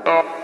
Together and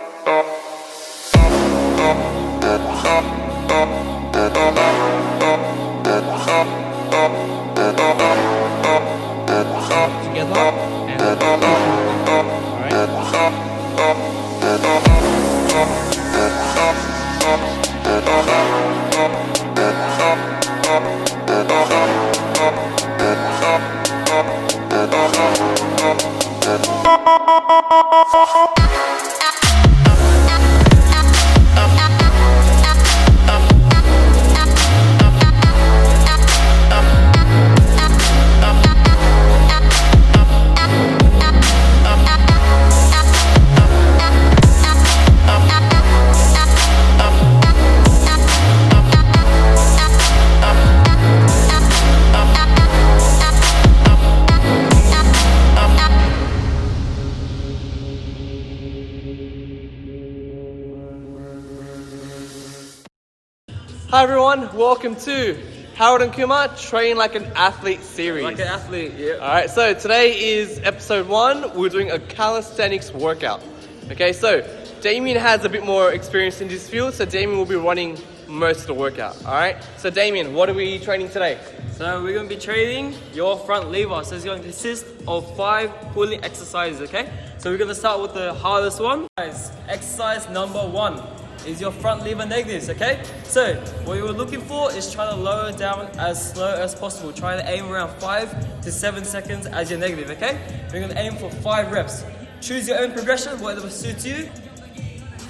Hi everyone, welcome to Harold and Kumar Train Like an Athlete series. Like an athlete, yeah. Alright, so today is episode 1. We're doing a calisthenics workout. Okay, so Damien has a bit more experience in this field, so Damien will be running most of the workout. Alright, so Damien, what are we training today? So we're going to be training your front lever. So it's going to consist of 5 pulling exercises, okay? So we're going to start with the hardest one. Guys, exercise number 1. Is your front lever negatives, okay? So what you're looking for is try to lower it down as slow as possible. Try to aim around 5 to 7 seconds as your negative, okay? You're gonna aim for 5 reps. Choose your own progression, whatever suits you.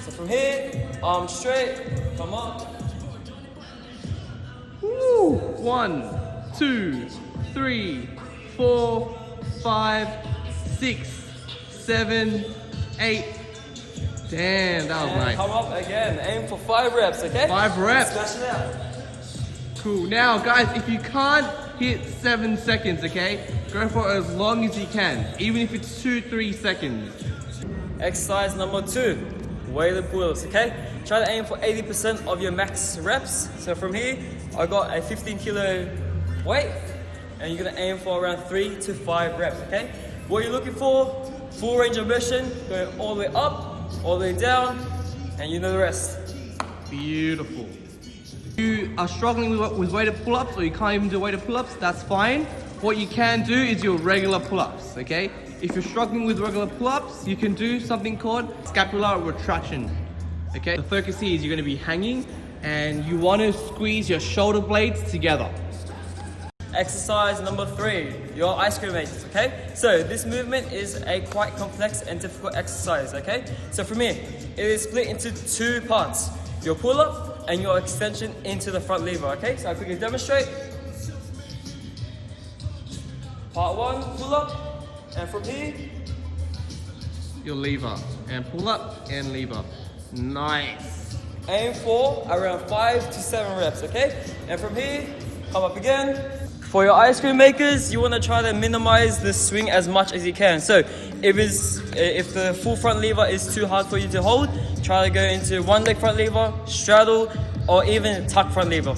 So from here, arms straight, come up. Woo! 1, 2, 3, 4, 5, 6, 7, 8. Damn, that was And nice. come up again. Aim for 5 reps, okay? 5 reps. Smash it out. Cool. Now, guys, if you can't hit 7 seconds, okay, go for as long as you can, even if it's 2-3 seconds. Exercise number 2, weighted pull-ups, okay? Try to aim for 80% of your max reps. So from here, I got a 15 kilo weight, and you're gonna aim for around 3 to 5 reps, okay? What you're looking for, full range of motion, going all the way up, all the way down, and you know the rest. Beautiful. If you are struggling with weighted pull-ups, or you can't even do weighted pull-ups, that's fine. What you can do is your regular pull-ups, okay? If you're struggling with regular pull-ups, you can do something called scapular retraction, okay? The focus here is you're gonna be hanging, and you wanna squeeze your shoulder blades together. Exercise number 3, your ice cream mates, okay? So this movement is a quite complex and difficult exercise, okay? So from here, it is split into 2 parts, your pull-up and your extension into the front lever, okay? So I'll quickly demonstrate. Part 1, pull-up, and from here, Your lever, and pull up, and lever. Nice. aim for around 5 to 7 reps, okay? And from here, come up again. For your ice cream makers, you want to try to minimize the swing as much as you can. So if the full front lever is too hard for you to hold, try to go into 1 leg front lever, straddle, or even tuck front lever.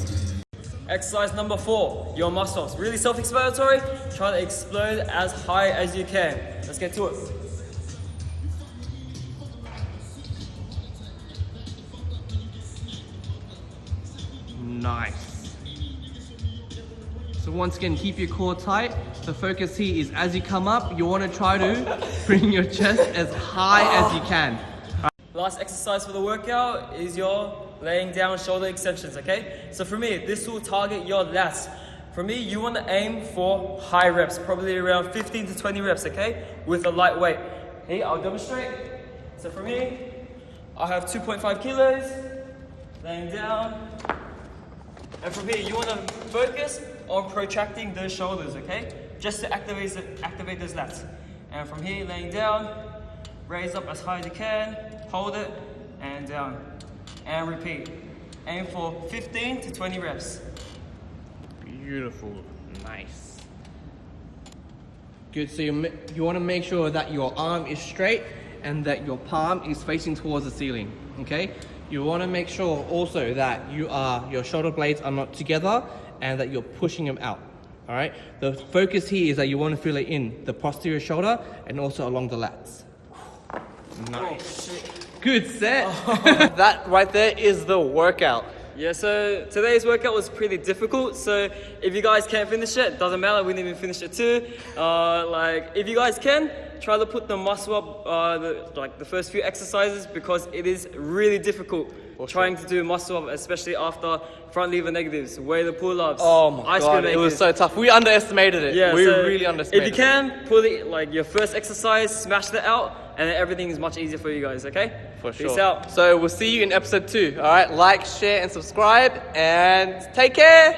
Exercise number 4, your muscles. Really self-explanatory. Try to explode as high as you can. Let's get to it. Nice. So once again, keep your core tight. The focus here is as you come up, you want to try to bring your chest as high as you can. Last exercise for the workout is your laying down shoulder extensions, okay? So for me, this will target your lats. For me, you want to aim for high reps, probably around 15 to 20 reps, okay? With a light weight. Here, I'll demonstrate. So for me, I have 2.5 kilos, laying down. And from here, you want to focus on protracting those shoulders, okay? Just to activate those lats. And from here, laying down, raise up as high as you can, hold it, and down. And repeat. Aim for 15 to 20 reps. Beautiful. Nice. Good. So you want to make sure that your arm is straight and that your palm is facing towards the ceiling, okay? You want to make sure also that your shoulder blades are not together and that you're pushing them out, all right? The focus here is that you want to feel it in the posterior shoulder and also along the lats. Nice. Good set. That right there is the workout. Yeah, so today's workout was pretty difficult. So if you guys can't finish it, doesn't matter. We didn't even finish it too. Like if you guys can, try to put the muscle up, the first few exercises, because it is really difficult trying to do muscle up, especially after front lever negatives, weighted pull-ups. Oh my god, it was so tough. We underestimated it. Yeah, we so really underestimated it. If you can, put it like your first exercise, smash that out, and then everything is much easier for you guys, okay? For sure. Peace out. So we'll see you in episode 2. All right, like, share, and subscribe, and take care.